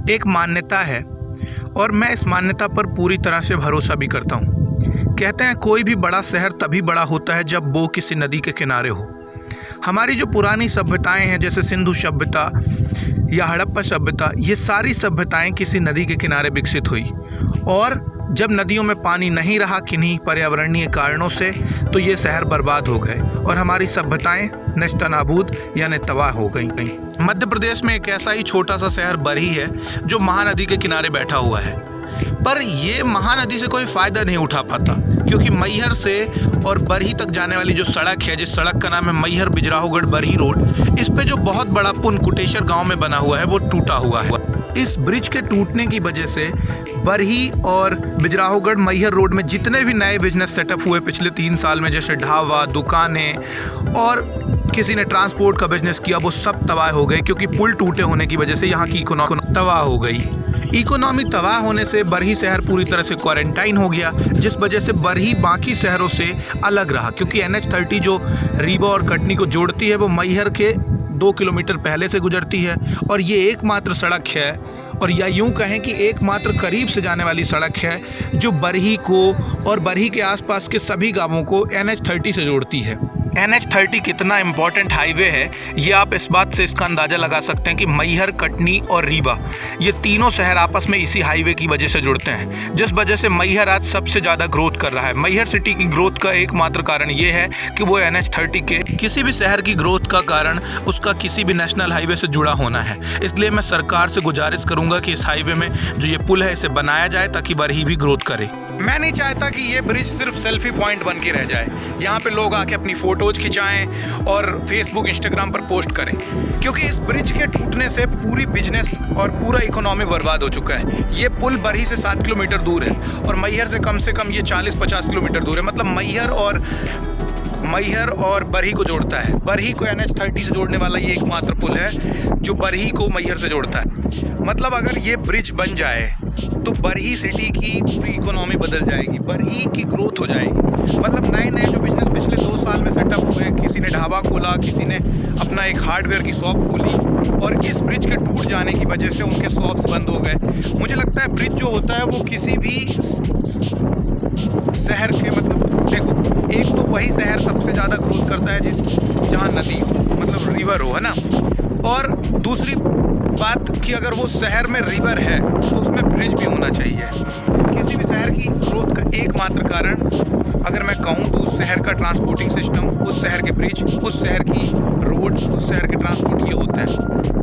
एक मान्यता है और मैं इस मान्यता पर पूरी तरह से भरोसा भी करता हूँ। कहते हैं कोई भी बड़ा शहर तभी बड़ा होता है जब वो किसी नदी के किनारे हो। हमारी जो पुरानी सभ्यताएं हैं जैसे सिंधु सभ्यता या हड़प्पा सभ्यता, ये सारी सभ्यताएं किसी नदी के किनारे विकसित हुई और जब नदियों में पानी नहीं रहा किन्हीं पर्यावरणीय कारणों से तो ये शहर बर्बाद हो गए और हमारी सभ्यताएं नेस्तनाबूद यानी तबाह हो गई। मध्य प्रदेश में एक ऐसा ही छोटा सा शहर बरही है जो महानदी के किनारे बैठा हुआ है, पर ये महानदी से कोई फ़ायदा नहीं उठा पाता क्योंकि मैहर से और बरही तक जाने वाली जो सड़क है, जिस सड़क का नाम है मैहर बिजराहोगढ़ बरही रोड, इस पे जो बहुत बड़ा पुल कुटेश्वर गांव में बना हुआ है वो टूटा हुआ है। इस ब्रिज के टूटने की वजह से बरही और बिजराहोगढ़ मैहर रोड में जितने भी नए बिजनेस सेटअप हुए पिछले 3 साल में, जैसे ढाबा, दुकानें और किसी ने ट्रांसपोर्ट का बिजनेस किया, वो सब तबाह हो गए क्योंकि पुल टूटे होने की वजह से यहाँ की इकोनॉमी तबाह हो गई। इकोनॉमी तबाह होने से बरही शहर पूरी तरह से क्वारंटाइन हो गया, जिस वजह से बरही बाकी शहरों से अलग रहा क्योंकि NH30 जो रीवा और कटनी को जोड़ती है वो मैहर के 2 किलोमीटर पहले से गुजरती है और ये एकमात्र सड़क है, और या यूँ कहें कि एकमात्र करीब से जाने वाली सड़क है जो बरही को और बरही के आसपास के सभी गांवों को NH30 से जोड़ती है। NH30 कितना इम्पॉर्टेंट हाईवे है ये आप इस बात से इसका अंदाज़ा लगा सकते हैं कि मैहर, कटनी और रीवा ये तीनों शहर आपस में इसी हाईवे की वजह से जुड़ते हैं, जिस वजह से मैहर आज सबसे ज़्यादा ग्रोथ कर रहा है। मैहर सिटी की ग्रोथ का एकमात्र कारण ये है कि वो NH30 के किसी भी शहर की ग्रोथ का कारण उसका किसी भी नेशनल हाईवे से जुड़ा होना है। इसलिए मैं सरकार से गुजारिश करूँगा कि इस हाईवे में जो ये पुल है इसे बनाया जाए ताकि बरही भी ग्रोथ करे। मैं नहीं चाहता कि ये ब्रिज सिर्फ सेल्फी पॉइंट बन के रह जाए, यहाँ पे लोग आके अपनी फ़ोटोज़ खिंचाएं और फेसबुक, इंस्टाग्राम पर पोस्ट करें, क्योंकि इस ब्रिज के टूटने से पूरी बिजनेस और पूरा इकोनॉमी बर्बाद हो चुका है। ये पुल बरही से 7 किलोमीटर दूर है और मैहर से कम ये 40-50 किलोमीटर दूर है। मतलब मैहर और बरही को जोड़ता है। बरही को NH30 से जोड़ने वाला ये एकमात्र पुल है जो बरही को मैहर से जोड़ता है। मतलब अगर ये ब्रिज बन जाए तो बरही सिटी की पूरी इकोनॉमी बदल जाएगी, बरही की ग्रोथ हो जाएगी। मतलब नए जो बिजनेस पिछले 2 साल में सेटअप हुए, किसी ने ढाबा खोला, किसी ने अपना एक हार्डवेयर की शॉप खोली और इस ब्रिज के टूट जाने की वजह से उनके शॉप्स बंद हो गए। मुझे लगता है ब्रिज जो होता है वो किसी भी शहर के, मतलब देखो, एक तो वही शहर सबसे ज़्यादा ग्रोथ करता है जहाँ नदी हो, मतलब रिवर हो, है ना। और दूसरी बात कि अगर वो शहर में रिवर है तो उसमें ब्रिज भी होना चाहिए। किसी भी शहर की ग्रोथ का एकमात्र कारण अगर मैं कहूँ तो उस शहर का ट्रांसपोर्टिंग सिस्टम, उस शहर के ब्रिज, उस शहर की रोड, उस शहर के ट्रांसपोर्ट ये होता है।